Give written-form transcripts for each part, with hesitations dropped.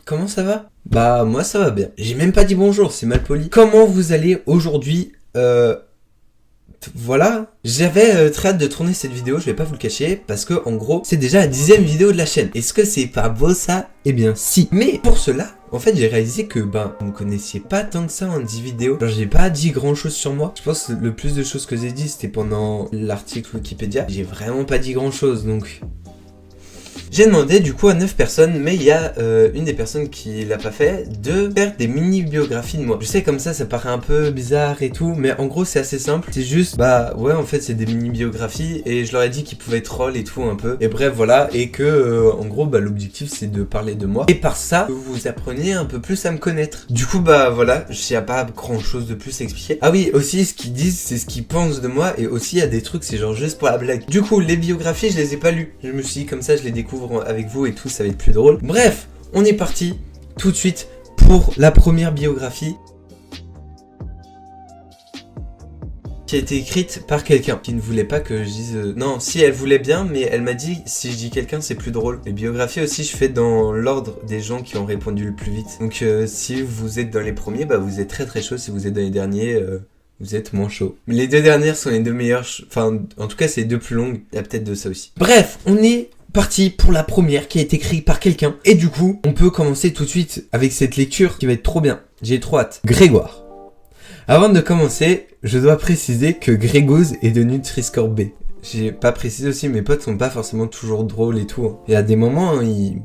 comment ça va? Bah moi ça va bien. J'ai même pas dit bonjour, c'est mal poli. Comment vous allez aujourd'hui? Voilà, j'avais très hâte de tourner cette vidéo, je vais pas vous le cacher, parce que en gros, c'est déjà la 10e vidéo de la chaîne. Est-ce que c'est pas beau ça? Eh bien si. Mais pour cela, en fait j'ai réalisé que vous me connaissiez pas tant que ça en 10 vidéos. Genre j'ai pas dit grand chose sur moi. Je pense que le plus de choses que j'ai dit c'était pendant l'article Wikipédia. J'ai vraiment pas dit grand chose donc... J'ai demandé du coup à 9 personnes, mais il y a une des personnes qui l'a pas fait, de faire des mini-biographies de moi. Je sais comme ça paraît un peu bizarre et tout, mais en gros c'est assez simple. C'est juste, ouais en fait c'est des mini-biographies et je leur ai dit qu'ils pouvaient troll et tout un peu. Et bref voilà, et que en gros l'objectif c'est de parler de moi. Et par ça, vous appreniez un peu plus à me connaître. Du coup voilà, il n'y a pas grand chose de plus à expliquer. Ah oui, aussi ce qu'ils disent c'est ce qu'ils pensent de moi et aussi il y a des trucs c'est genre juste pour la blague. Du coup les biographies je les ai pas lues. Je me suis dit comme ça je les découvre avec vous et tout, ça va être plus drôle. Bref, on est parti tout de suite pour la première biographie qui a été écrite par quelqu'un qui ne voulait pas que je dise... Non, si elle voulait bien, mais elle m'a dit si je dis quelqu'un c'est plus drôle. Les biographies aussi je fais dans l'ordre des gens qui ont répondu le plus vite. Donc si vous êtes dans les premiers, vous êtes très très chaud. Si vous êtes dans les derniers... vous êtes moins chaud. Mais les deux dernières sont les deux meilleures... Enfin, en tout cas c'est les deux plus longues. Il y a peut-être de ça aussi. Bref, on est parti pour la première qui a été écrite par quelqu'un. Et du coup, on peut commencer tout de suite avec cette lecture qui va être trop bien. J'ai trop hâte. Grégoire. Avant de commencer, je dois préciser que Grégouze est de Nutri-Score B. J'ai pas précisé aussi, mes potes sont pas forcément toujours drôles et tout. Il y a des moments, ils...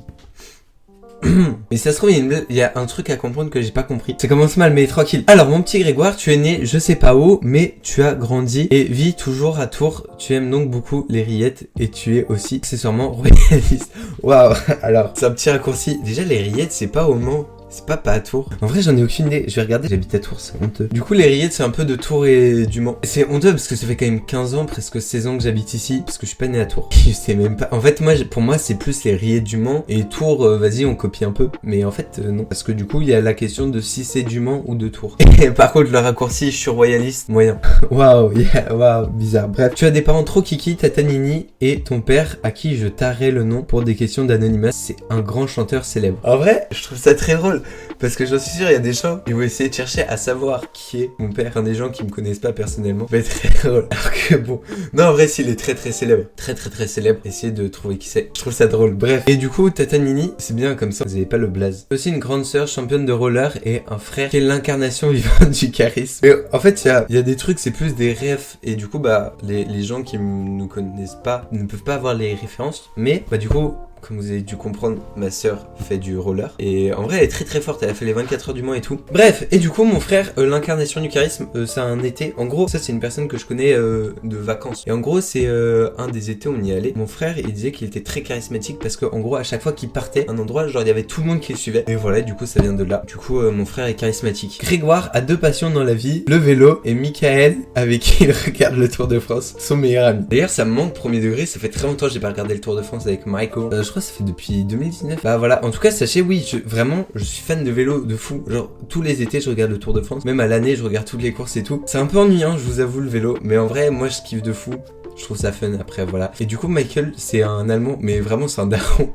Mais ça se trouve, il y a un truc à comprendre que j'ai pas compris. Ça commence mal, mais tranquille. Alors, mon petit Grégoire, tu es né je sais pas où, mais tu as grandi et vis toujours à Tours. Tu aimes donc beaucoup les rillettes et tu es aussi accessoirement royaliste. Waouh. Alors, c'est un petit raccourci. Déjà, les rillettes, c'est pas au Mans. C'est pas à Tours. En vrai, j'en ai aucune idée. Je vais regarder. J'habite à Tours, c'est honteux. Du coup, les rillettes, c'est un peu de Tours et du Mans. C'est honteux parce que ça fait quand même 15 ans, presque 16 ans que j'habite ici. Parce que je suis pas né à Tours. Je sais même pas. En fait, pour moi, c'est plus les rillettes du Mans. Et Tours, vas-y, on copie un peu. Mais en fait, non. Parce que du coup, il y a la question de si c'est du Mans ou de Tours. Et par contre, le raccourci, je suis royaliste, moyen. Waouh, waouh, bizarre. Bref, tu as des parents trop kiki, tata Nini et ton père, à qui je tairai le nom pour des questions d'anonymat. C'est un grand chanteur célèbre. En vrai, je trouve ça très drôle. Parce que j'en suis sûr, il y a des gens qui vont essayer de chercher à savoir qui est mon père. Enfin, des gens qui me connaissent pas personnellement. Ça va être très drôle. Alors que bon. Non, en vrai, s'il est très très célèbre. Très très très célèbre. Essayez de trouver qui c'est. Je trouve ça drôle. Bref. Et du coup, Tata Nini, c'est bien comme ça. Vous avez pas le blaze. Aussi une grande sœur championne de roller et un frère qui est l'incarnation vivante du charisme. Mais en fait, il y a des trucs, c'est plus des refs. Et du coup, les gens qui nous connaissent pas ne peuvent pas avoir les références. Mais, du coup, comme vous avez dû comprendre, ma sœur fait du roller. Et en vrai, elle est très très forte. Elle a fait les 24 heures du Mans et tout. Bref, et du coup, mon frère, l'incarnation du charisme, c'est un été. En gros, ça, c'est une personne que je connais de vacances. Et en gros, c'est un des étés où on y allait. Mon frère, il disait qu'il était très charismatique parce que, en gros, à chaque fois qu'il partait à un endroit, genre, il y avait tout le monde qui le suivait. Et voilà, du coup, ça vient de là. Du coup, mon frère est charismatique. Grégoire a deux passions dans la vie, le vélo et Michael, avec qui il regarde le Tour de France, son meilleur ami. D'ailleurs, ça me manque premier degré. Ça fait très longtemps que j'ai pas regardé le Tour de France avec Michael. Je crois que ça fait depuis 2019. Voilà, en tout cas, sachez, oui, je suis fan de vélo de fou. Genre, tous les étés, je regarde le Tour de France. Même à l'année, je regarde toutes les courses et tout. C'est un peu ennuyant, je vous avoue, le vélo. Mais en vrai, moi, je kiffe de fou. Je trouve ça fun après, voilà. Et du coup, Michael, c'est un Allemand, mais vraiment, c'est un daron.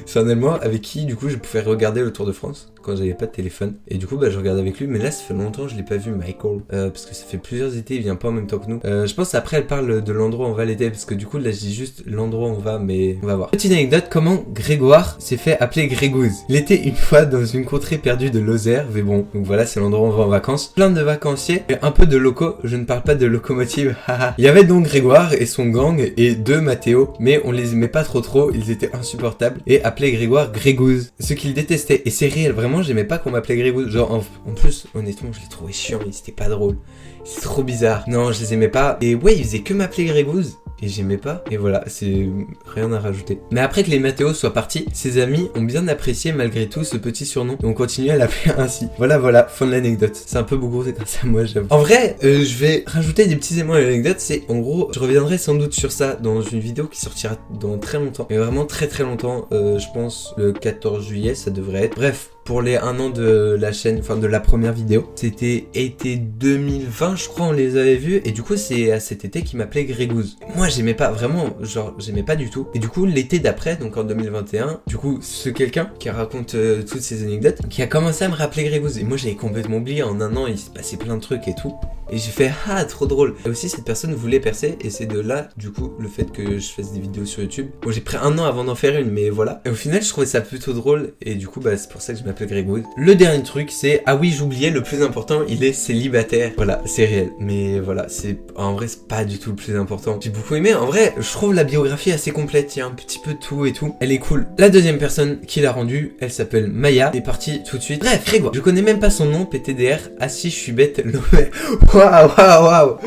C'est un Allemand avec qui, du coup, je pouvais regarder le Tour de France quand j'avais pas de téléphone. Et du coup, je regardais avec lui. Mais là, ça fait longtemps que je l'ai pas vu, Michael. Parce que ça fait plusieurs étés, il vient pas en même temps que nous. Je pense après, elle parle de l'endroit où on va l'été. Parce que du coup, là, je dis juste l'endroit où on va, mais on va voir. Petite anecdote, comment Grégoire s'est fait appeler Grégouze. Il était une fois dans une contrée perdue de Lozère. Mais bon, donc voilà, c'est l'endroit où on va en vacances. Plein de vacanciers et un peu de locaux. Je ne parle pas de locomotive. Il y avait donc Grégoire et son gang et deux Mathéo. Mais on les aimait pas trop. Ils étaient insupportables. Et appelaient Grégoire Grégouze. Ce qu'il détestait. Et c'est réel, vraiment, j'aimais pas qu'on m'appelait Grégouze. Genre, en plus, honnêtement, je les trouvais chiants. C'était pas drôle. C'est trop bizarre. Non, je les aimais pas. Et ouais, ils faisaient que m'appeler Grégouze. Et j'aimais pas. Et voilà, c'est rien à rajouter. Mais après que les Mathéos soient partis, ses amis ont bien apprécié malgré tout ce petit surnom. Et on continue à l'appeler ainsi. Voilà, fin de l'anecdote. C'est un peu beaucoup grâce à moi, j'avoue. En vrai, je vais rajouter des petits éléments à l'anecdote. C'est, en gros, je reviendrai sans doute sur ça dans une vidéo qui sortira dans très longtemps. Mais vraiment très très longtemps. Je pense le 14 juillet, ça devrait être. Bref. pour les 1 an de la chaîne, enfin de la première vidéo. C'était été 2020 je crois, on les avait vus, et du coup c'est à cet été qu'il m'appelait Grégouze. Moi j'aimais pas vraiment, genre j'aimais pas du tout. Et du coup l'été d'après, donc en 2021, du coup ce quelqu'un qui raconte toutes ces anecdotes, qui a commencé à me rappeler Grégouze. Et moi j'avais complètement oublié, en 1 an il s'est passé plein de trucs et tout. Et j'ai fait ah trop drôle. Et aussi cette personne voulait percer, et c'est de là du coup le fait que je fasse des vidéos sur YouTube. Bon j'ai pris 1 an avant d'en faire une, mais voilà. Et au final je trouvais ça plutôt drôle, et du coup bah c'est pour ça que je m'appelle Grégouze. Le dernier truc c'est, ah oui j'oubliais, le plus important, il est célibataire. Voilà, c'est réel. Mais voilà, c'est en vrai c'est pas du tout le plus important. J'ai beaucoup aimé, en vrai je trouve la biographie assez complète, il y a un petit peu de tout et tout. Elle est cool. La deuxième personne qui l'a rendue, elle s'appelle Maya. Elle est partie tout de suite. Bref, Grégoire. Je connais même pas son nom, PTDR. Ah si je suis bête. Waouh.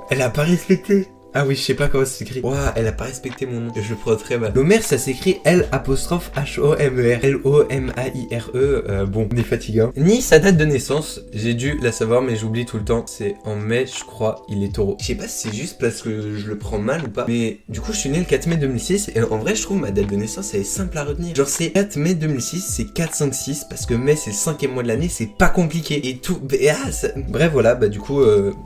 Elle a pas respecté. Ah oui, je sais pas comment ça s'écrit. Ouah, elle a pas respecté mon nom. Je le prends très mal. Lomer, ça s'écrit L''Homer. L-O-M-A-I-R-E. Bon, on est fatiguant. Ni sa date de naissance. J'ai dû la savoir, mais j'oublie tout le temps. C'est en mai, je crois. Il est taureau. Je sais pas si c'est juste parce que je le prends mal ou pas. Mais du coup, je suis né le 4 mai 2006. Et en vrai, je trouve ma date de naissance, elle est simple à retenir. Genre, c'est 4 mai 2006. C'est 4, 5, 6. Parce que mai, c'est le 5e mois de l'année. C'est pas compliqué. Et tout. Bref, voilà. Bah, du coup,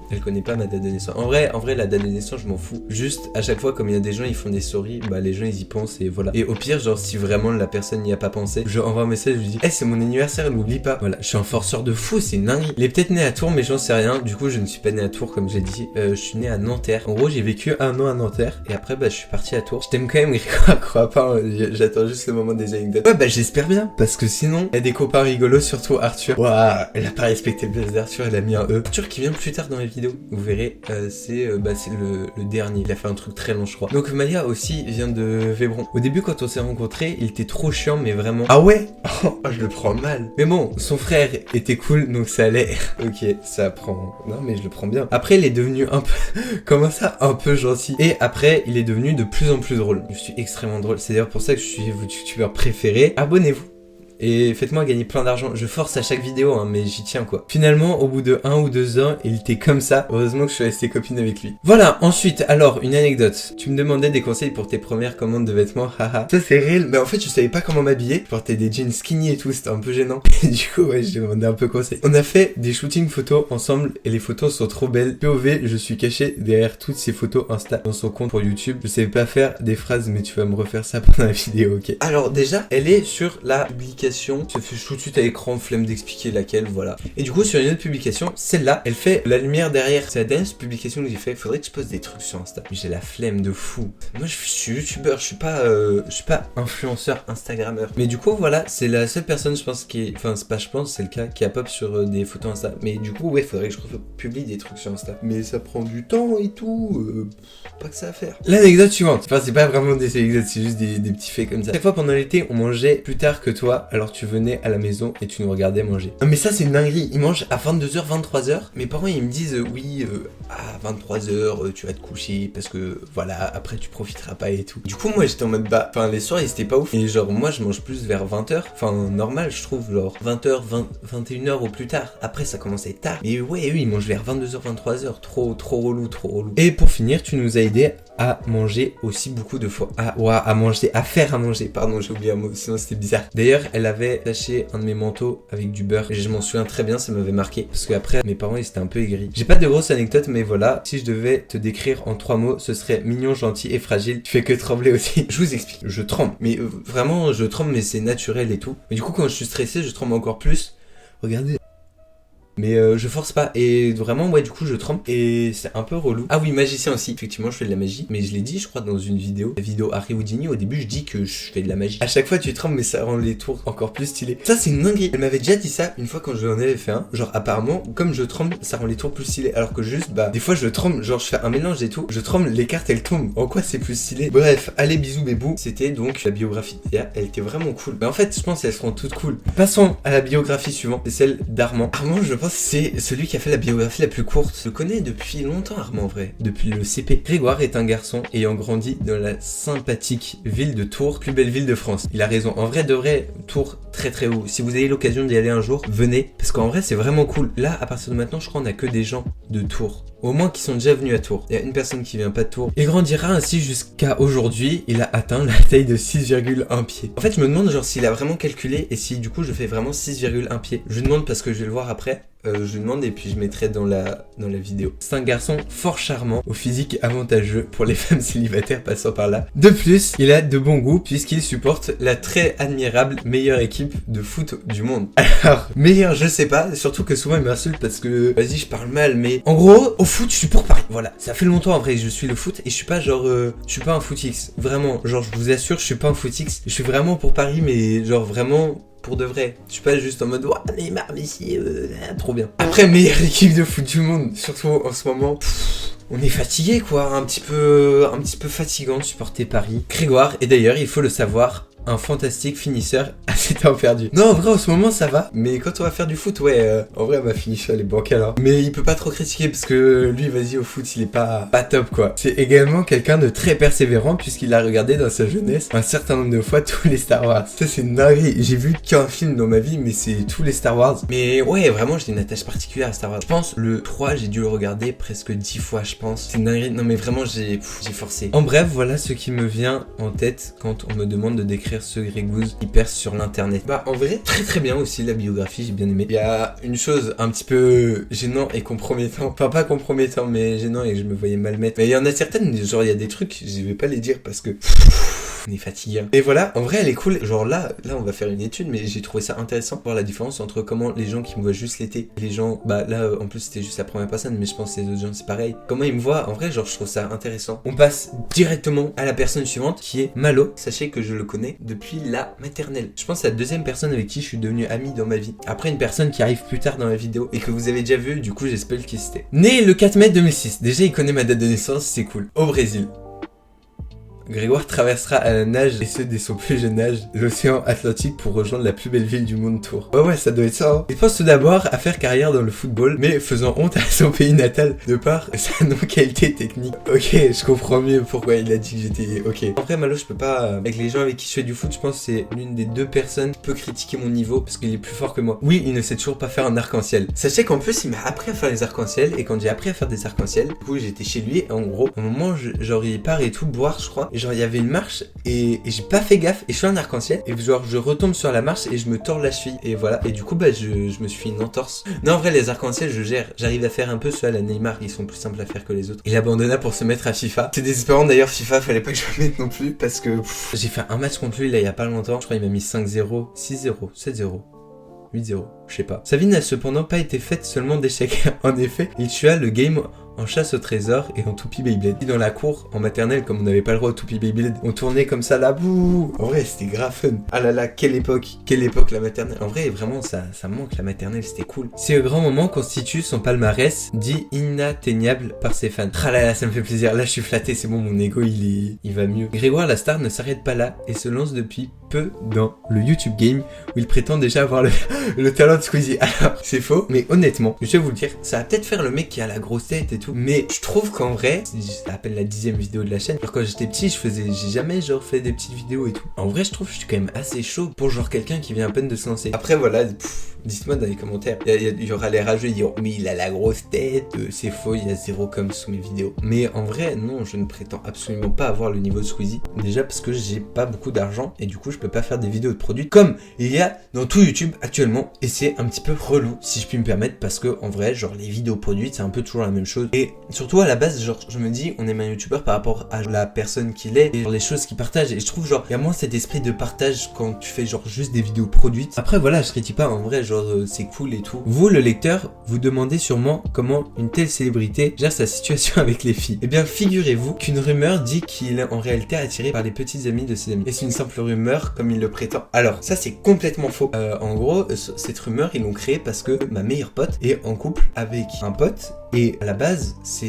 elle connaît pas ma date de naissance. En vrai, la date de naissance, je m'en fous. Juste à chaque fois, comme il y a des gens, ils font des stories, bah les gens ils y pensent, et voilà. Et au pire, genre si vraiment la personne n'y a pas pensé, je envoie un message, je lui dis c'est mon anniversaire, n'oublie pas. Voilà, je suis un forceur de fou, c'est une dinguerie. Il est peut-être né à Tours, mais j'en sais rien. Du coup je ne suis pas né à Tours comme j'ai dit. Je suis né à Nanterre. En gros j'ai vécu 1 an à Nanterre, et après bah je suis parti à Tours. Je t'aime quand même, Grégoire, crois pas, j'attends juste le moment des anecdotes. Ouais bah j'espère bien, parce que sinon il y a des copains rigolos, surtout Arthur. Waouh, elle a pas respecté le blesse d'Arthur, elle a mis un E. Arthur qui vient plus tard dans les vidéos, vous verrez. C'est le dernier. Il a fait un truc très long je crois. Donc Maya aussi vient de Vébron. Au début quand on s'est rencontrés, il était trop chiant, mais vraiment. Ah ouais. Oh, je le prends mal. Mais bon, son frère était cool, donc ça allait. Ok, ça prend. Non mais je le prends bien. Après il est devenu un peu... Comment ça, un peu gentil. Et après il est devenu de plus en plus drôle. Je suis extrêmement drôle. C'est d'ailleurs pour ça que je suis votre youtubeur préféré. Abonnez-vous. Et faites-moi gagner plein d'argent. Je force à chaque vidéo, hein, mais j'y tiens quoi. Finalement, au bout de 1 ou 2 ans, il était comme ça. Heureusement que je suis resté copine avec lui. Voilà, ensuite, alors, une anecdote. Tu me demandais des conseils pour tes premières commandes de vêtements, haha. Ça c'est réel, mais en fait je savais pas comment m'habiller. Je portais des jeans skinny et tout, c'était un peu gênant. Et du coup, ouais, je demandais un peu conseil. On a fait des shootings photos ensemble, et les photos sont trop belles. POV, je suis caché derrière toutes ces photos Insta dans son compte pour YouTube. Je savais pas faire des phrases, mais tu vas me refaire ça pendant la vidéo, ok. Alors déjà, elle est sur la publication. Se fait tout de suite à l'écran, flemme d'expliquer laquelle, voilà. Et du coup sur une autre publication, celle-là, elle fait la lumière derrière. C'est la dernière publication que j'ai fait. Faudrait que je poste des trucs sur Insta. Mais j'ai la flemme de fou. Moi je suis youtubeur, je suis pas influenceur, instagrammeur. Mais du coup voilà, c'est la seule personne je pense qui est... Enfin c'est pas je pense, c'est le cas, qui a pop sur des photos Insta. Mais du coup ouais, faudrait que je publie des trucs sur Insta. Mais ça prend du temps et tout. Pas que ça à faire. L'anecdote suivante. Enfin c'est pas vraiment des anecdotes, c'est juste des petits faits comme ça. Chaque fois pendant l'été, on mangeait plus tard que toi. Alors tu venais à la maison et tu nous regardais manger. Non mais ça c'est une dinguerie, ils mangent à 22h, 23h. Mes parents ils me disent oui, à 23h tu vas te coucher parce que voilà, après tu profiteras pas et tout. Du coup moi j'étais en mode bah, enfin les soirs c'était pas ouf. Et genre moi je mange plus vers 20h, enfin normal je trouve, genre 20h, 21h au plus tard. Après ça commence à être tard. Mais ouais eux ils mangent vers 22h, 23h, trop relou. Et pour finir tu nous as aidé à manger aussi beaucoup de fois. À faire à manger, pardon j'ai oublié un mot, sinon c'était bizarre. D'ailleurs elle avait taché un de mes manteaux avec du beurre et je m'en souviens très bien, ça m'avait marqué parce qu'après mes parents ils étaient un peu aigris. J'ai pas de grosses anecdotes mais voilà, si je devais te décrire en 3 mots, ce serait mignon, gentil et fragile. Tu fais que trembler aussi. Je vous explique, je tremble, mais vraiment je tremble, mais c'est naturel et tout. Mais du coup quand je suis stressé je tremble encore plus. Regardez. Mais je force pas, et vraiment ouais du coup je trempe et c'est un peu relou. Ah oui, magicien aussi, effectivement je fais de la magie, mais je l'ai dit je crois dans une vidéo, la vidéo Harry Houdini, au début je dis que je fais de la magie. À chaque fois tu trembles mais ça rend les tours encore plus stylés. Ça c'est une dinguerie, elle m'avait déjà dit ça une fois quand je en avais fait un, genre apparemment comme je tremble ça rend les tours plus stylés, alors que juste bah des fois je tremble, genre je fais un mélange et tout, je tremble, les cartes elles tombent, en quoi c'est plus stylé. Bref, allez bisous bébou, c'était donc la biographie elle était vraiment cool. Mais en fait je pense qu'elles seront toutes cool. Passons à la biographie suivante, c'est celle d'Armand. Armand je pense c'est celui qui a fait la biographie la plus courte. Je le connais depuis longtemps Armand en vrai, depuis le CP. Grégoire est un garçon ayant grandi dans la sympathique ville de Tours, plus belle ville de France. Il a raison, en vrai de vrai, Tours très haut. Si vous avez l'occasion d'y aller un jour, venez, parce qu'en vrai c'est vraiment cool. Là à partir de maintenant je crois on a que des gens de Tours. ou au moins qui sont déjà venus à Tours. Il y a une personne qui vient pas de Tours. Il grandira ainsi jusqu'à aujourd'hui, il a atteint la taille de 6,1 pieds. En fait, je me demande genre s'il a vraiment calculé et si du coup je fais vraiment 6,1 pieds. Je demande parce que je vais le voir après. Je lui demande et puis je mettrai dans la vidéo. C'est un garçon fort charmant, au physique avantageux pour les femmes célibataires passant par là. De plus, il a de bons goûts puisqu'il supporte la très admirable meilleure équipe de foot du monde. Alors, meilleur je sais pas, surtout que souvent il m'insulte parce que, vas-y je parle mal, mais en gros, au foot je suis pour Paris. Voilà, ça fait longtemps en vrai que je suis le foot et je suis pas genre, je suis pas un footix. Vraiment, genre je vous assure, je suis pas un footix. Je suis vraiment pour Paris mais genre vraiment... pour de vrai. Je suis pas juste en mode ouah Neymar, Messi, trop bien. Après, meilleure équipe de foot du monde, surtout en ce moment. On est fatigué quoi, un petit peu fatigant de supporter Paris. Grégoire, et d'ailleurs il faut le savoir, un fantastique finisseur à ses temps perdus. Non, en vrai, en ce moment, ça va. Mais quand on va faire du foot, ouais, en vrai, ma finisher, elle est bancale, hein. Mais il peut pas trop critiquer parce que lui, vas-y, au foot, il est pas top, quoi. C'est également quelqu'un de très persévérant puisqu'il a regardé dans sa jeunesse un certain nombre de fois tous les Star Wars. Ça, c'est une dinguerie. J'ai vu qu'un film dans ma vie, mais c'est tous les Star Wars. Mais ouais, vraiment, j'ai une attache particulière à Star Wars. Je pense, le 3, j'ai dû le regarder presque 10 fois, je pense. C'est une dinguerie. Non, mais vraiment, j'ai forcé. En bref, voilà ce qui me vient en tête quand on me demande de décrire ce Grégouze qui perce sur l'internet. Bah en vrai très très bien aussi la biographie, j'ai bien aimé. Il y a une chose un petit peu gênant et compromettant, enfin pas compromettant mais gênant et que je me voyais mal mettre. Mais il y en a certaines, genre il y a des trucs, je vais pas les dire parce que on est fatigué. Et voilà, en vrai elle est cool. Genre là on va faire une étude mais j'ai trouvé ça intéressant de voir la différence entre comment les gens qui me voient juste l'été, les gens, bah là en plus c'était juste la première personne mais je pense que les autres gens c'est pareil. Comment ils me voient, en vrai genre je trouve ça intéressant. On passe directement à la personne suivante qui est Malo. Sachez que je le connais depuis la maternelle. Je pense que c'est la deuxième personne avec qui je suis devenu ami dans ma vie. Après une personne qui arrive plus tard dans la vidéo et que vous avez déjà vu, du coup j'espère qui c'était. Né le 4 mai 2006. Déjà il connaît ma date de naissance, c'est cool. Au Brésil. Grégoire traversera à la nage, et ce dès son plus jeune âge, l'océan Atlantique pour rejoindre la plus belle ville du monde, Tours. Ouais, ça doit être ça, hein. Il pense tout d'abord à faire carrière dans le football, mais faisant honte à son pays natal de par sa non-qualité technique. Ok, je comprends mieux pourquoi il a dit que j'étais... Ok. En vrai, Malo, je peux pas... Avec les gens avec qui je fais du foot, je pense que c'est l'une des deux personnes qui peut critiquer mon niveau, parce qu'il est plus fort que moi. Oui, il ne sait toujours pas faire un arc-en-ciel. Sachez qu'en plus, il m'a appris à faire les arcs-en-ciel, et quand j'ai appris à faire des arcs-en-ciel, du coup, j'étais chez lui, et en gros, à un moment, genre, il part et tout, boire, je crois. Et genre, il y avait une marche et j'ai pas fait gaffe et je fais un arc-en-ciel et genre je retombe sur la marche et je me tords la cheville et voilà. Et du coup bah je me suis fait une entorse. Non en vrai les arcs-en-ciel je gère. J'arrive à faire un peu ceux à la Neymar, ils sont plus simples à faire que les autres. Il abandonna pour se mettre à FIFA. C'est désespérant d'ailleurs FIFA, fallait pas que je me mette non plus parce que j'ai fait un match contre lui là il y a pas longtemps. Je crois il m'a mis 5-0, 6-0, 7-0. 8-0, je sais pas. Sa vie n'a cependant pas été faite seulement d'échecs. En effet, il tua le game en chasse au trésor et en toupie Beyblade. Dans la cour, en maternelle, comme on n'avait pas le droit au toupie Beyblade, on tournait comme ça là, bouh. En vrai, c'était grave fun. Ah là là, quelle époque la maternelle. En vrai, vraiment, ça me manque la maternelle, c'était cool. Ces grands moments constituent son palmarès, dit inatteignable par ses fans. Ah là là, ça me fait plaisir. Là, je suis flatté, c'est bon, mon ego, il va mieux. Grégoire la star ne s'arrête pas là et se lance depuis peu dans le YouTube game où il prétend déjà avoir le talent de Squeezie. Alors, c'est faux, mais honnêtement, je vais vous le dire, ça va peut-être faire le mec qui a la grosse tête et tout, mais je trouve qu'en vrai, c'est à peine la 10e vidéo de la chaîne. Alors quand j'étais petit, j'ai jamais genre fait des petites vidéos et tout. En vrai, je trouve que je suis quand même assez chaud pour genre quelqu'un qui vient à peine de se lancer. Après voilà, dites-moi dans les commentaires, il y aura les rageux, ils diront mais il a la grosse tête, c'est faux, il y a 0 comme sous mes vidéos. Mais en vrai, non, je ne prétends absolument pas avoir le niveau de Squeezie. Déjà parce que j'ai pas beaucoup d'argent et du coup je peux pas faire des vidéos de produits comme il y a dans tout YouTube actuellement. Et c'est un petit peu relou si je puis me permettre parce que en vrai, genre les vidéos produites c'est un peu toujours la même chose. Et surtout à la base, genre je me dis on est un youtubeur par rapport à la personne qu'il est et les choses qu'il partage. Et je trouve genre il y a moins cet esprit de partage quand tu fais genre juste des vidéos produites. Après voilà, je critique pas en vrai, genre c'est cool et tout. Vous le lecteur, vous demandez sûrement comment une telle célébrité gère sa situation avec les filles. Eh bien figurez-vous qu'une rumeur dit qu'il est en réalité attiré par les petites amies de ses amis. Et c'est une simple rumeur comme il le prétend. Alors ça c'est complètement faux. En gros cette rumeur ils l'ont créée parce que ma meilleure pote est en couple avec un pote. Et à la base, c'est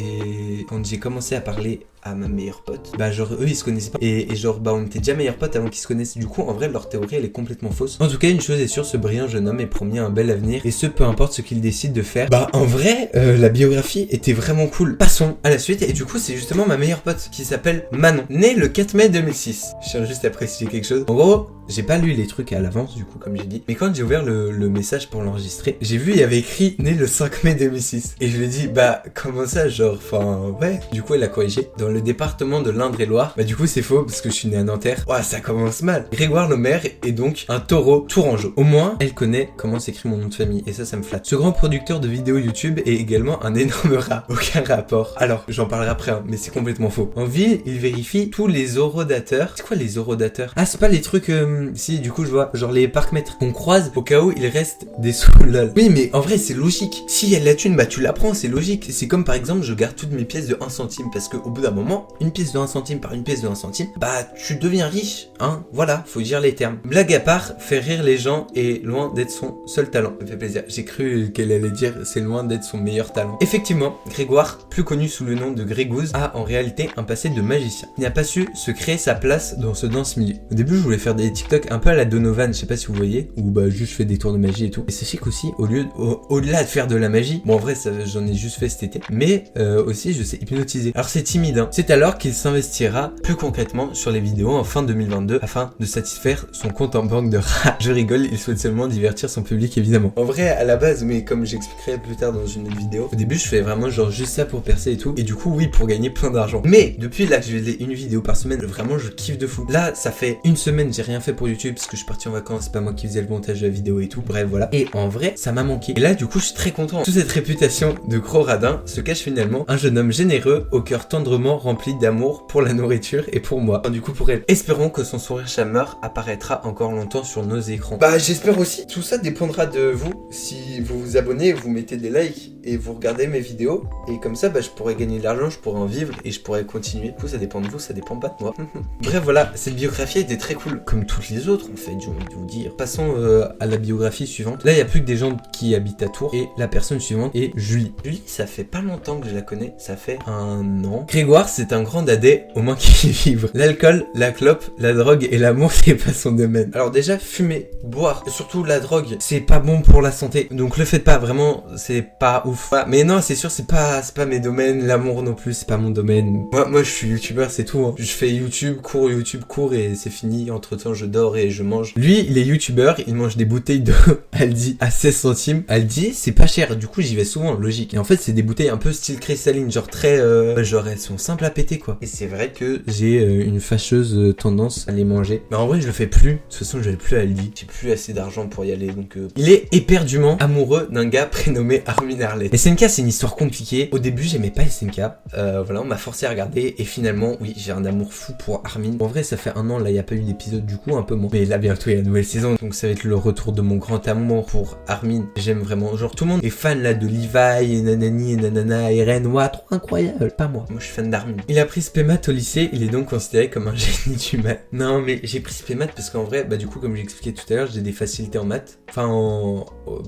quand j'ai commencé à parler à ma meilleure pote. Bah genre eux ils se connaissaient pas et genre bah on était déjà meilleurs potes avant qu'ils se connaissent. Du coup en vrai leur théorie elle est complètement fausse. En tout cas une chose est sûre, ce brillant jeune homme est promis un bel avenir et ce peu importe ce qu'il décide de faire. Bah en vrai la biographie était vraiment cool. Passons à la suite et du coup c'est justement ma meilleure pote qui s'appelle Manon, née le 4 mai 2006. Je tiens juste à préciser quelque chose. En gros j'ai pas lu les trucs à l'avance du coup comme j'ai dit, mais quand j'ai ouvert le message pour l'enregistrer, j'ai vu il y avait écrit né le 5 mai 2006 et je lui ai dit bah comment ça genre enfin ouais. Du coup elle a corrigé dans le département de l'Indre-et-Loire. Bah du coup c'est faux parce que je suis né à Nanterre. Ouah ça commence mal. Grégoire Lemaire est donc un taureau tourangeau. Au moins elle connaît comment s'écrit mon nom de famille et ça me flatte. Ce grand producteur de vidéos YouTube est également un énorme rat. Aucun rapport. Alors j'en parlerai après hein, mais c'est complètement faux. En ville il vérifie tous les horodateurs. C'est quoi les horodateurs? Ah c'est pas les trucs si du coup je vois genre les parcs-mètres qu'on croise au cas où il reste des sous lol. Oui mais en vrai c'est logique. Si elle la thune bah tu la prends, c'est logique. C'est comme par exemple je garde toutes mes pièces de 1 centime parce qu'au bout d'un moment une pièce de 1 centime par une pièce de 1 centime bah tu deviens riche hein. Voilà faut dire les termes. Blague à part, faire rire les gens est loin d'être son seul talent. Ça me fait plaisir. J'ai cru qu'elle allait dire c'est loin d'être son meilleur talent. Effectivement Grégoire, plus connu sous le nom de Grégouze, a en réalité un passé de magicien. Il n'a pas su se créer sa place dans ce milieu. Au début je voulais faire des TikTok un peu à la Donovan, je sais pas si vous voyez, où bah juste je fais des tours de magie et tout. Et sachez qu'aussi au-delà de faire de la magie, bon en vrai j'en ai juste fait cet été, mais aussi je sais hypnotiser. Alors c'est timide hein. C'est alors qu'il s'investira plus concrètement sur les vidéos en fin 2022 afin de satisfaire son compte en banque de rats. Je rigole, il souhaite seulement divertir son public évidemment. En vrai à la base, mais comme j'expliquerai plus tard dans une autre vidéo, au début je fais vraiment genre juste ça pour percer et tout, et du coup oui pour gagner plein d'argent. Mais depuis là que je fais une vidéo par semaine, vraiment je kiffe de fou. Là ça fait une semaine j'ai rien fait pour YouTube parce que je suis parti en vacances, c'est pas moi qui faisais le montage de la vidéo et tout, bref voilà. Et en vrai ça m'a manqué. Et là du coup je suis très content. Sous cette réputation de gros radin se cache finalement un jeune homme généreux au cœur tendrement rempli d'amour pour la nourriture et pour moi. Enfin, du coup pour elle. Espérons que son sourire chameur apparaîtra encore longtemps sur nos écrans. Bah j'espère aussi. Tout ça dépendra de vous. Si vous vous abonnez, vous mettez des likes et vous regardez mes vidéos. Et comme ça bah je pourrais gagner de l'argent, je pourrais en vivre et je pourrais continuer. Du coup ça dépend de vous, ça dépend pas de moi. Bref voilà, cette biographie était très cool. Comme toutes les autres en fait, j'ai envie de vous dire. Passons à la biographie suivante. Là il y a plus que des gens qui habitent à Tours et la personne suivante est Julie. Julie ça fait pas longtemps que je la connais, ça fait 1 an. Grégoire c'est un grand dadais au moins qu'il vivre. L'alcool, la clope, la drogue et l'amour c'est pas son domaine. Alors déjà fumer, boire, surtout la drogue c'est pas bon pour la santé. Donc le faites pas, vraiment c'est pas ouf. Voilà. Mais non c'est sûr c'est pas mes domaines, l'amour non plus c'est pas mon domaine. Moi je suis youtubeur c'est tout hein. Je fais YouTube cours et c'est fini. Entre temps je dors et je mange. Lui il est youtubeur, il mange des bouteilles de Aldi à 16 centimes. Aldi c'est pas cher, du coup j'y vais souvent, logique. Et en fait c'est des bouteilles un peu style cristalline, genre très genre elles sont simples à péter quoi. Et c'est vrai que j'ai une fâcheuse tendance à les manger. Mais en vrai je le fais plus. De toute façon je vais plus à Aldi. J'ai plus assez d'argent pour y aller donc Il est éperdument amoureux d'un gars prénommé Armin Arlet. SNK c'est une histoire compliquée. Au début j'aimais pas SNK. Voilà on m'a forcé à regarder et finalement oui j'ai un amour fou pour Armin. En vrai ça fait 1 an là il y a pas eu d'épisode du coup un peu moins. Mais là bientôt il y a la nouvelle saison donc ça va être le retour de mon grand amour pour Armin. J'aime vraiment genre tout le monde est fan là de Levi et nanani et nanana et Ren. Ouah trop incroyable. Pas moi. Moi je suis fan d'Armin. Il a pris spé maths au lycée, il est donc considéré comme un génie du maths. Non mais j'ai pris spé maths parce qu'en vrai bah du coup comme j'expliquais tout à l'heure j'ai des facilités en maths. Enfin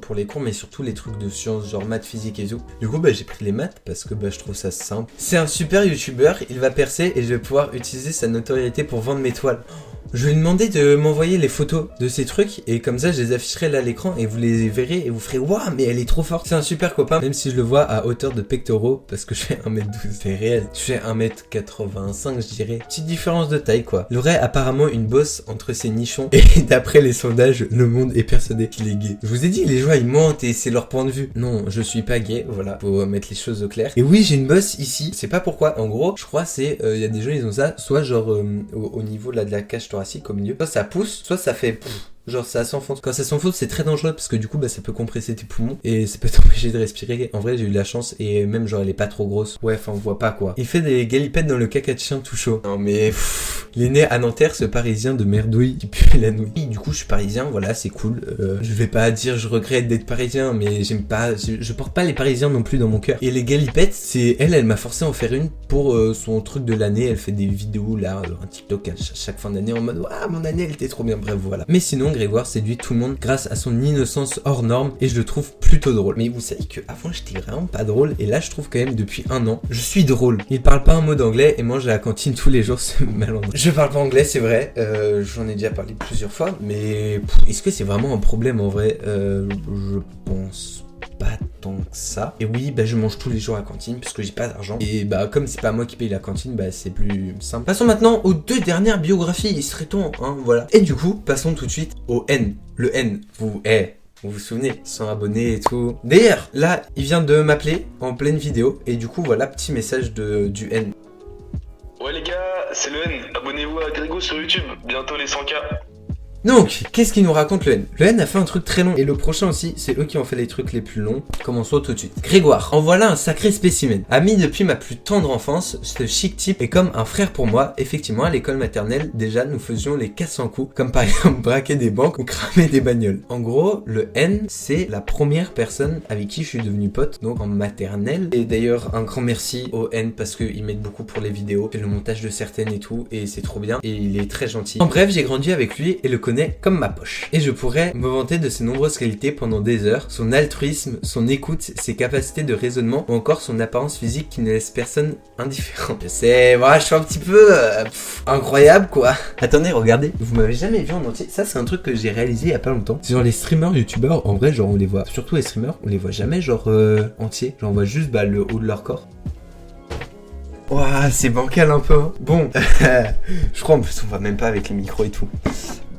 pour les cours mais surtout les trucs de sciences genre maths, physique et tout. Du coup bah j'ai pris les maths parce que bah je trouve ça simple. C'est un super youtubeur, il va percer et je vais pouvoir utiliser sa notoriété pour vendre mes toiles. Je vais lui demander de m'envoyer les photos de ces trucs et comme ça je les afficherai là à l'écran et vous les verrez et vous ferez waouh mais elle est trop forte. C'est un super copain même si je le vois à hauteur de pectoraux parce que je fais 1m12, c'est réel. Je fais 1m85 je dirais. Petite différence de taille quoi. Il aurait apparemment une bosse entre ses nichons et d'après les sondages le monde est persuadé qu'il est gay. Je vous ai dit les gens ils mentent et c'est leur point de vue. Non je suis pas gay, voilà, faut mettre les choses au clair. Et oui j'ai une bosse ici, c'est pas pourquoi. En gros je crois c'est y a des gens ils ont ça soit genre au niveau là de la cage thoracique au milieu, soit ça pousse, soit ça fait genre ça s'enfonce. Quand ça s'enfonce c'est très dangereux parce que du coup bah ça peut compresser tes poumons et ça peut t'empêcher de respirer. En vrai j'ai eu la chance et même genre elle est pas trop grosse. Ouais enfin on voit pas quoi. Il fait des galipettes dans le caca de chien tout chaud. Non mais il est né à Nanterre ce parisien de merdouille qui pue la nouille. Du coup je suis parisien, voilà c'est cool. Je vais pas dire je regrette d'être parisien mais j'aime pas, je porte pas les parisiens non plus dans mon cœur. Et les galipettes c'est elle m'a forcé à en faire une pour son truc de l'année. Elle fait des vidéos là, un TikTok à chaque fin d'année en mode ah mon année elle était trop bien. Bref voilà. Mais sinon Grégoire séduit tout le monde grâce à son innocence hors norme et je le trouve plutôt drôle. Mais vous savez que avant j'étais vraiment pas drôle et là je trouve quand même depuis un an, je suis drôle. Il parle pas un mot d'anglais et mange à la cantine tous les jours ce malandrin. Je parle pas anglais, c'est vrai, j'en ai déjà parlé plusieurs fois, mais est-ce que c'est vraiment un problème en vrai? Je pense pas tant que ça. Et oui, je mange tous les jours à la cantine parce que j'ai pas d'argent. Et comme c'est pas moi qui paye la cantine, c'est plus simple. Passons maintenant aux 2 dernières biographies. Il serait temps, hein, voilà. Et du coup, passons tout de suite au N. Le N, vous vous souvenez, 100 abonnés et tout. D'ailleurs, là, il vient de m'appeler en pleine vidéo. Et du coup, voilà, petit message du N. Ouais les gars, c'est le N. Abonnez-vous à Grégo sur YouTube. Bientôt les 100K. Donc, qu'est-ce qu'il nous raconte le N? Le N a fait un truc très long et le prochain aussi, c'est eux qui ont fait les trucs les plus longs. Commençons tout de suite. Grégoire, en voilà un sacré spécimen. Ami depuis ma plus tendre enfance, ce chic type est comme un frère pour moi. Effectivement, à l'école maternelle, déjà, nous faisions les 400 coups, comme par exemple braquer des banques ou cramer des bagnoles. En gros, le N, c'est la première personne avec qui je suis devenu pote, donc en maternelle. Et d'ailleurs, un grand merci au N parce qu'il m'aide beaucoup pour les vidéos, fait le montage de certaines et tout, et c'est trop bien. Et il est très gentil. En bref, j'ai grandi avec lui et le connais comme ma poche. Et je pourrais me vanter de ses nombreuses qualités pendant des heures, son altruisme, son écoute, ses capacités de raisonnement ou encore son apparence physique qui ne laisse personne indifférent. Je sais, voilà, je suis un petit peu incroyable quoi. Attendez, regardez, vous m'avez jamais vu en entier. Ça c'est un truc que j'ai réalisé il y a pas longtemps. C'est genre les streamers, youtubeurs, en vrai genre on les voit, surtout les streamers, on les voit jamais genre entiers. Genre on voit juste le haut de leur corps. Ouah, c'est bancal un peu. Hein. Bon, je crois en plus on va même pas avec les micros et tout.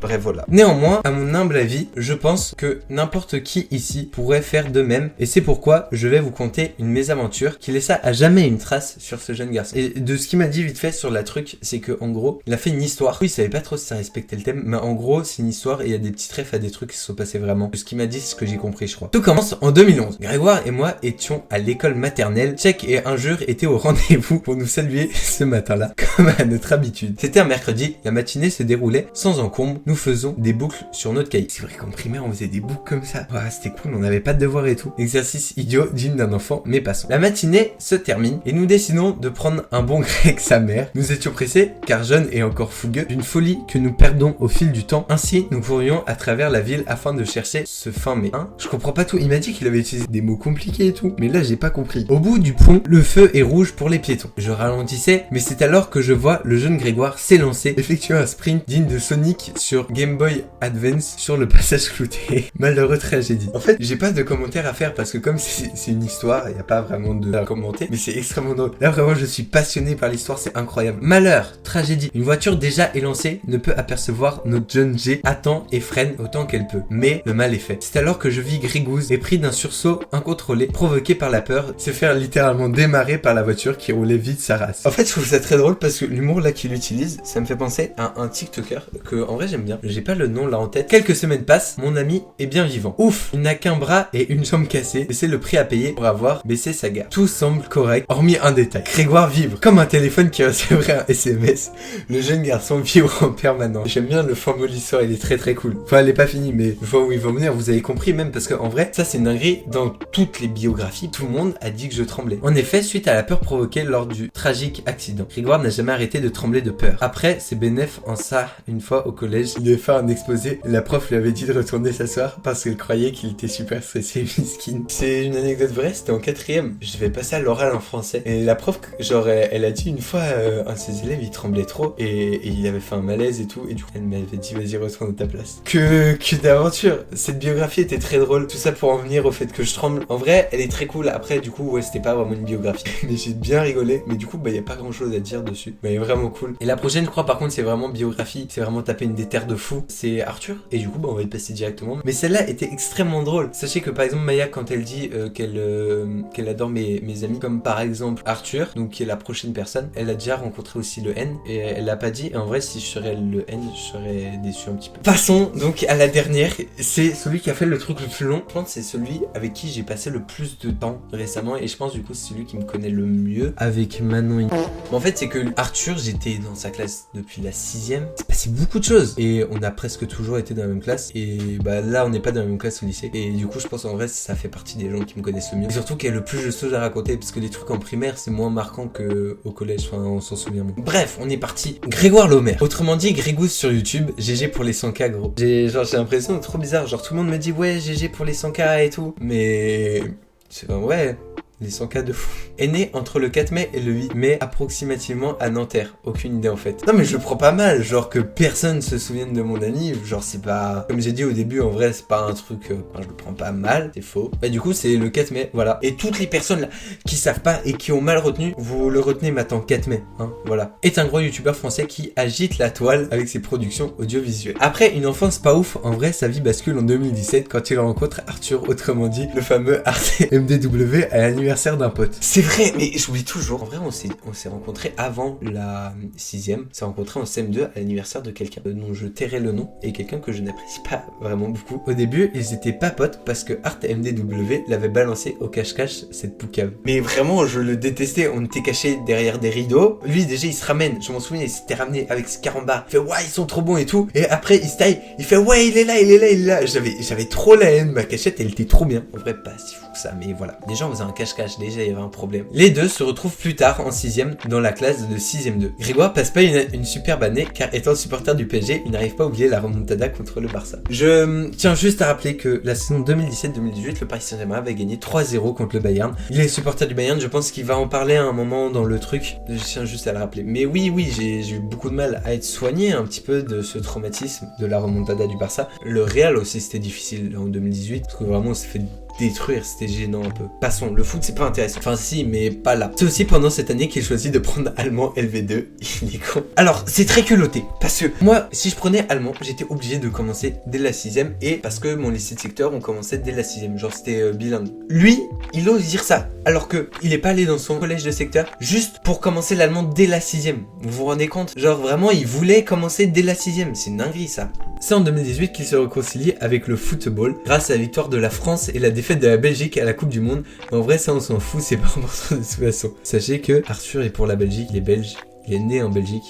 Bref, voilà. Néanmoins, à mon humble avis, je pense que n'importe qui ici pourrait faire de même. Et c'est pourquoi je vais vous conter une mésaventure qui laissa à jamais une trace sur ce jeune garçon. Et de ce qu'il m'a dit vite fait sur la truc, c'est que en gros, il a fait une histoire. Oui, il savait pas trop si ça respectait le thème, mais en gros, c'est une histoire et il y a des petits refs à des trucs qui se sont passés vraiment. Ce qu'il m'a dit, c'est ce que j'ai compris, je crois. Tout commence en 2011. Grégoire et moi étions à l'école maternelle. Check et Injure étaient au rendez-vous pour nous saluer ce matin-là, comme à notre habitude. C'était un mercredi, la matinée se déroulait sans encombre. Nous faisons des boucles sur notre cahier. C'est vrai qu'en primaire, on faisait des boucles comme ça. Ouais, c'était cool, on n'avait pas de devoirs et tout. Exercice idiot digne d'un enfant, mais passons. La matinée se termine et nous décidons de prendre un bon grec sa mère. Nous étions pressés, car jeunes et encore fougueux, d'une folie que nous perdons au fil du temps. Ainsi, nous courions à travers la ville afin de chercher ce fin mai. Hein, je comprends pas tout. Il m'a dit qu'il avait utilisé des mots compliqués et tout, mais là, j'ai pas compris. Au bout du pont, le feu est rouge pour les piétons. Je ralentissais, mais c'est alors que je vois le jeune Grégoire s'élancer, effectuer un sprint digne de Sonic sur Game Boy Advance sur le passage clouté. Malheureux tragédie. En fait, j'ai pas de commentaires à faire parce que comme c'est une histoire, il y a pas vraiment de à commenter, mais c'est extrêmement drôle. Là vraiment, je suis passionné par l'histoire, c'est incroyable. Malheur, tragédie. Une voiture déjà élancée ne peut apercevoir notre jeune G, attend et freine autant qu'elle peut. Mais le mal est fait. C'est alors que je vis Grégouze, épris d'un sursaut incontrôlé, provoqué par la peur, se faire littéralement démarrer par la voiture qui roulait vite sa race. En fait, je trouve ça très drôle parce que l'humour là qu'il utilise, ça me fait penser à un TikToker que en vrai j'aime bien. J'ai pas le nom là en tête. Quelques semaines passent, mon ami est bien vivant. Ouf, il n'a qu'un bras et une jambe cassée, mais c'est le prix à payer pour avoir baissé sa garde. Tout semble correct, hormis un détail. Grégoire vibre, comme un téléphone qui recevrait un SMS. Le jeune garçon vibre en permanence. J'aime bien le format de l'histoire, il est très très cool. Enfin, elle est pas finie, mais je vois où il va venir, vous avez compris même, parce qu'en vrai, ça c'est une dinguerie. Dans toutes les biographies, tout le monde a dit que je tremblais. En effet, suite à la peur provoquée lors du tragique accident, Grégoire n'a jamais arrêté de trembler de peur. Après, c'est bénéf en ça, une fois au collège, il devait faire un exposé. La prof lui avait dit de retourner s'asseoir parce qu'elle croyait qu'il était super stressé, miskin. C'est une anecdote vraie, c'était en 4ème. Je devais passer à l'oral en français. Et la prof, genre, elle a dit une fois, un de ses élèves, il tremblait trop et il avait fait un malaise et tout. Et du coup, elle m'avait dit, vas-y, retourne à ta place. Que d'aventure. Cette biographie était très drôle. Tout ça pour en venir au fait que je tremble. En vrai, elle est très cool. Après, du coup, ouais, c'était pas vraiment une biographie. Mais j'ai bien rigolé. Mais du coup, y a pas grand chose à dire dessus. Mais elle est vraiment cool. Et la prochaine, je crois, par contre, c'est vraiment biographie. C'est vraiment taper une déterre de fou. C'est Arthur. Et du coup, on va y passer directement. Mais celle-là était extrêmement drôle. Sachez que par exemple, Maya, quand elle dit qu'elle adore mes amis, comme par exemple Arthur, donc qui est la prochaine personne, elle a déjà rencontré aussi le N. Et elle l'a pas dit. Et en vrai, si je serais le N, je serais déçu un petit peu. Passons donc à la dernière. C'est celui qui a fait le truc le plus long. Je pense que c'est celui avec qui j'ai passé le plus de temps récemment. Et je pense du coup, c'est celui qui me connaît le mieux. Avec Manon. En fait, c'est que Arthur, j'étais dans sa classe depuis la 6ème. C'est passé beaucoup de choses. Et mais on a presque toujours été dans la même classe. Et bah là, on n'est pas dans la même classe au lycée. Et du coup, je pense en vrai, ça fait partie des gens qui me connaissent le mieux. Et surtout qu'il y a le plus de choses à raconter, parce que les trucs en primaire, c'est moins marquant que au collège. Enfin, on s'en souvient moins. Bref, on est parti. Grégoire Lomer. Autrement dit, Grégousse sur YouTube. GG pour les 100K, gros. J'ai l'impression trop bizarre. Genre, tout le monde me dit ouais, GG pour les 100K et tout. Mais c'est pas ouais. Les 100K de fou. Est né entre le 4 mai et le 8 mai, approximativement à Nanterre. Aucune idée en fait. Non mais je le prends pas mal, genre que personne se souvienne de mon ami, genre c'est pas... Comme j'ai dit au début, en vrai c'est pas un truc... Enfin, je le prends pas mal, c'est faux. Bah du coup c'est le 4 mai, voilà. Et toutes les personnes là qui savent pas et qui ont mal retenu, vous le retenez maintenant, 4 mai, hein, voilà. Est un gros youtubeur français qui agite la toile avec ses productions audiovisuelles. Après une enfance pas ouf, en vrai sa vie bascule en 2017 quand il rencontre Arthur, autrement dit le fameux Arte MDW à l'anniversaire d'un pote. C'est vrai, mais j'oublie toujours. En vrai, on s'est rencontrés avant la 6ème. On s'est rencontrés en CM2 à l'anniversaire de quelqu'un dont je tairai le nom et quelqu'un que je n'apprécie pas vraiment beaucoup. Au début, ils étaient pas potes parce que Art MDW l'avait balancé au cache-cache cette poucave. Mais vraiment, je le détestais. On était cachés derrière des rideaux. Lui, déjà, il se ramène. Je m'en souviens, il s'était ramené avec ses carambars. Il fait ouais, ils sont trop bons et tout. Et après, il se taille. Il fait ouais, il est là, il est là, il est là. J'avais trop la haine. Ma cachette, elle était trop bien. En vrai, pas si fou que ça, mais voilà. Déjà, on faisait un cache-cache. Déjà, il y avait un problème. Les deux se retrouvent plus tard en 6ème dans la classe de 6ème 2. Grégoire passe pas une superbe année car étant supporter du PSG, il n'arrive pas à oublier la remontada contre le Barça. Je tiens juste à rappeler que la saison 2017-2018, le Paris Saint-Germain avait gagné 3-0 contre le Bayern. Il est supporter du Bayern, je pense qu'il va en parler à un moment dans le truc. Je tiens juste à le rappeler. Mais oui, j'ai eu beaucoup de mal à être soigné un petit peu de ce traumatisme de la remontada du Barça. Le Real aussi, c'était difficile en 2018 parce que vraiment, on s'est fait détruire, c'était gênant un peu. Passons, le foot c'est pas intéressant. Enfin si, mais pas là. C'est aussi pendant cette année qu'il choisit de prendre allemand LV2. Il est con. Alors, c'est très culotté. Parce que moi, si je prenais allemand, j'étais obligé de commencer dès la 6ème. Et parce que mon lycée de secteur, on commençait dès la 6ème. Genre c'était bilingue. Lui, il ose dire ça. Alors que il est pas allé dans son collège de secteur juste pour commencer l'allemand dès la 6ème. Vous vous rendez compte? Genre vraiment, il voulait commencer dès la 6ème. C'est une dinguerie ça. C'est en 2018 qu'il se réconcilie avec le football grâce à la victoire de la France et la défaite de la Belgique à la Coupe du Monde. Mais en vrai, ça on s'en fout, c'est pas important de toute façon. Sachez que Arthur est pour la Belgique, il est belge, il est né en Belgique.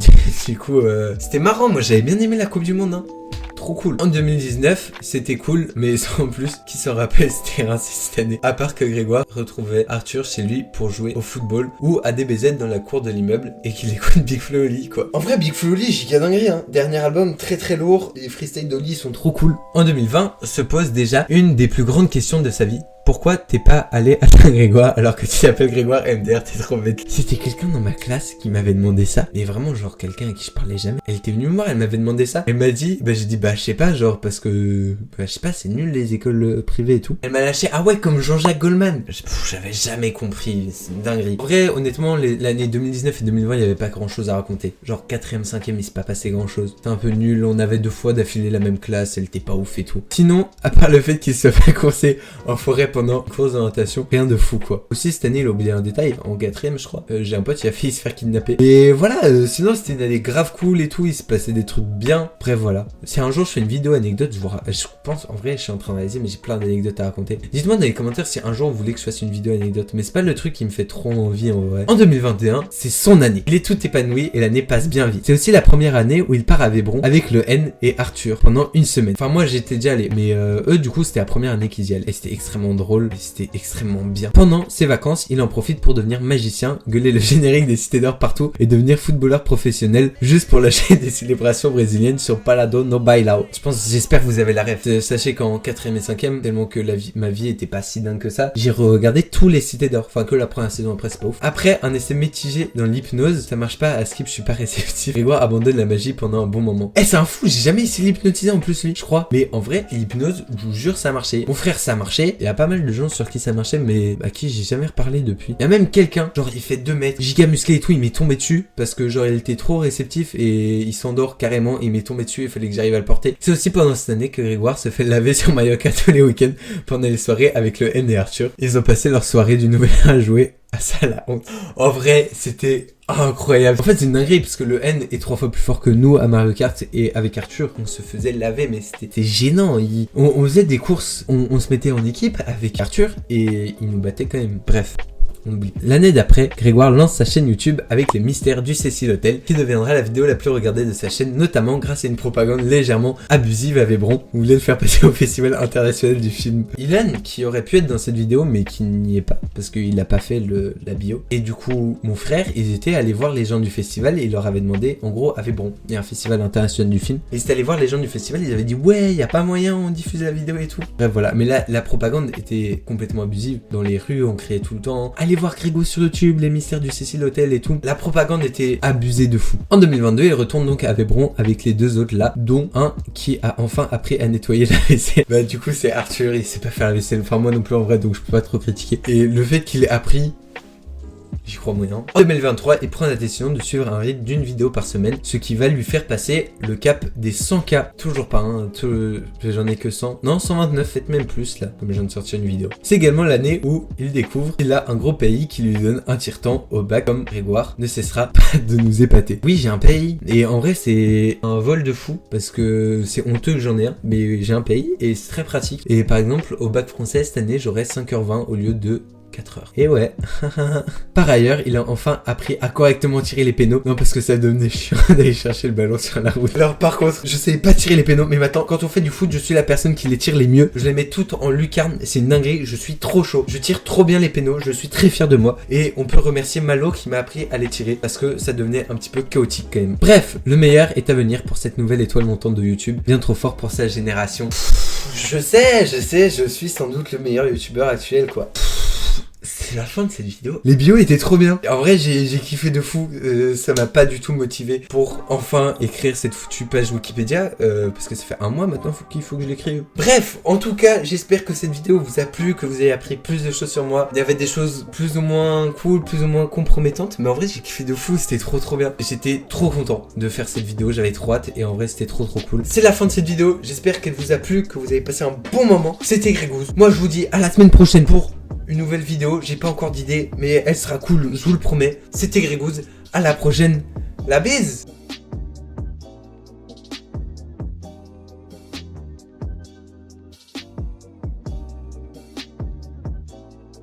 Du coup, c'était marrant, moi j'avais bien aimé la Coupe du Monde, hein. Trop cool. En 2019, c'était cool, mais sans plus, qui s'en rappelle, c'était rincé cette année. À part que Grégoire retrouvait Arthur chez lui pour jouer au football ou à DBZ dans la cour de l'immeuble et qu'il écoute Big Flo au lit, quoi. En vrai, Big Flo au lit, giga dinguerie, hein. Dernier album très très lourd, les freestyles d'Oli sont trop cool. En 2020, se pose déjà une des plus grandes questions de sa vie. Pourquoi t'es pas allé à Saint-Grégoire alors que tu t'appelles Grégoire MDR, t'es trop bête. C'était quelqu'un dans ma classe qui m'avait demandé ça. Mais vraiment, genre quelqu'un à qui je parlais jamais. Elle était venue me voir, elle m'avait demandé ça. Elle m'a dit, j'ai dit, je sais pas, genre parce que, je sais pas, c'est nul les écoles privées et tout. Elle m'a lâché, ah ouais, comme Jean-Jacques Goldman. J'avais jamais compris, c'est une dinguerie. En vrai, honnêtement, l'année 2019 et 2020, il y avait pas grand chose à raconter. Genre 4ème, 5ème, il s'est pas passé grand chose. C'était un peu nul, on avait 2 fois d'affilée la même classe, elle était pas ouf et tout. Sinon, à part le fait qu'il se fait courser en forêt pendant course d'orientation, rien de fou quoi. Aussi cette année il a oublié un détail, en 4ème je crois, j'ai un pote qui a failli se faire kidnapper. Et voilà, sinon c'était une année grave cool et tout, il se passait des trucs bien. Bref voilà. Si un jour je fais une vidéo anecdote, je pense, en vrai je suis en train de réaliser mais j'ai plein d'anecdotes à raconter. Dites-moi dans les commentaires si un jour vous voulez que je fasse une vidéo anecdote, mais c'est pas le truc qui me fait trop envie en vrai. En 2021, c'est son année. Il est tout épanoui et l'année passe bien vite. C'est aussi la première année où il part à Vébron avec le N et Arthur pendant une semaine. Enfin moi j'étais déjà allé, mais eux du coup c'était la première année qu'ils y allaient. Et c'était extrêmement drôle, c'était extrêmement bien. Pendant ses vacances, il en profite pour devenir magicien, gueuler le générique des Cités d'Or partout et devenir footballeur professionnel juste pour lâcher des célébrations brésiliennes sur Palado no Bailao. J'espère que vous avez la ref. Sachez qu'en 4ème et 5ème, tellement que ma vie était pas si dingue que ça, j'ai regardé tous les Cités d'Or. Enfin que la première saison, après c'est pas ouf. Après un essai mitigé dans l'hypnose, ça marche pas, à skip je suis pas réceptif. Grégoire abandonne la magie pendant un bon moment. C'est un fou, j'ai jamais essayé l'hypnotiser en plus lui, je crois. Mais en vrai, l'hypnose, je vous jure ça a marché. Mon frère ça a marché, il y a pas mal de gens sur qui ça marchait mais à qui j'ai jamais reparlé depuis. Il y a même quelqu'un, genre il fait 2 mètres, giga musclé et tout, il m'est tombé dessus parce que genre il était trop réceptif et il s'endort carrément et il m'est tombé dessus, il fallait que j'arrive à le porter. C'est aussi pendant cette année que Grégoire se fait laver sur Mallorca tous les week-ends pendant les soirées avec le N et Arthur. Ils ont passé leur soirée du nouvel an à jouer à ça la honte. En vrai, c'était incroyable. En fait, c'est une dinguerie parce que le N est 3 fois plus fort que nous à Mario Kart et avec Arthur, on se faisait laver, mais c'était gênant. On faisait des courses, on se mettait en équipe avec Arthur et il nous battait quand même. Bref. on oublie. L'année d'après, Grégoire lance sa chaîne YouTube avec les mystères du Cecil Hotel, qui deviendra la vidéo la plus regardée de sa chaîne, notamment grâce à une propagande légèrement abusive à Vébron, où il voulait le faire passer au Festival international du film. Ilan, qui aurait pu être dans cette vidéo, mais qui n'y est pas, parce qu'il n'a pas fait la bio. Et du coup, mon frère, ils étaient allés voir les gens du festival et ils leur avaient demandé, en gros, à Vébron, il y a un festival international du film, et ils étaient allés voir les gens du festival, ils avaient dit, ouais, y a pas moyen, on diffuse la vidéo et tout. Bref, voilà. Mais là, la propagande était complètement abusive. Dans les rues, on criait tout le temps, allez voir Grégo sur YouTube, les mystères du Cecil Hotel et tout. La propagande était abusée de fou. En 2022, il retourne donc à Vébron avec les deux autres là, dont un qui a enfin appris à nettoyer la vaisselle. Bah, du coup, c'est Arthur, il sait pas faire la vaisselle. Enfin, moi non plus en vrai, donc je peux pas trop critiquer. Et le fait qu'il ait appris, j'y crois moyen. En 2023, il prend la décision de suivre un rythme d'une vidéo par semaine, ce qui va lui faire passer le cap des 100K. Toujours pas, hein, j'en ai que 100. Non, 129, faites même plus là, comme je viens de sortir une vidéo. C'est également l'année où il découvre qu'il a un gros pays qui lui donne un tire-temps au bac, comme Grégoire ne cessera pas de nous épater. Oui, j'ai un pays, et en vrai c'est un vol de fou, parce que c'est honteux que j'en ai un, mais j'ai un pays, et c'est très pratique. Et par exemple, au bac français, cette année, j'aurai 5h20 au lieu de 4 heures. Et ouais. Par ailleurs, il a enfin appris à correctement tirer les pénaux. Non, parce que ça devenait chiant d'aller chercher le ballon sur la route. Alors par contre, je savais pas tirer les pénaux, mais maintenant, quand on fait du foot, je suis la personne qui les tire les mieux. Je les mets toutes en lucarne, c'est une dinguerie, je suis trop chaud. Je tire trop bien les pénaux, je suis très fier de moi. Et on peut remercier Malo qui m'a appris à les tirer, parce que ça devenait un petit peu chaotique quand même. Bref, le meilleur est à venir pour cette nouvelle étoile montante de YouTube, bien trop fort pour sa génération. Je sais, je suis sans doute le meilleur youtubeur actuel, quoi. C'est la fin de cette vidéo. Les bios étaient trop bien. En vrai, j'ai kiffé de fou. Ça m'a pas du tout motivé pour enfin écrire cette foutue page Wikipédia. Parce que ça fait un mois maintenant qu'il faut que je l'écrive. Bref, en tout cas, j'espère que cette vidéo vous a plu, que vous avez appris plus de choses sur moi. Il y avait des choses plus ou moins cool, plus ou moins compromettantes. Mais en vrai, j'ai kiffé de fou. C'était trop bien. J'étais trop content de faire cette vidéo. J'avais trop hâte. Et en vrai, c'était trop cool. C'est la fin de cette vidéo. J'espère qu'elle vous a plu, que vous avez passé un bon moment. C'était Grégouze. Moi, je vous dis à la semaine prochaine pour une nouvelle vidéo, j'ai pas encore d'idée, mais elle sera cool, je vous le promets. C'était Grégouze, à la prochaine, la bise!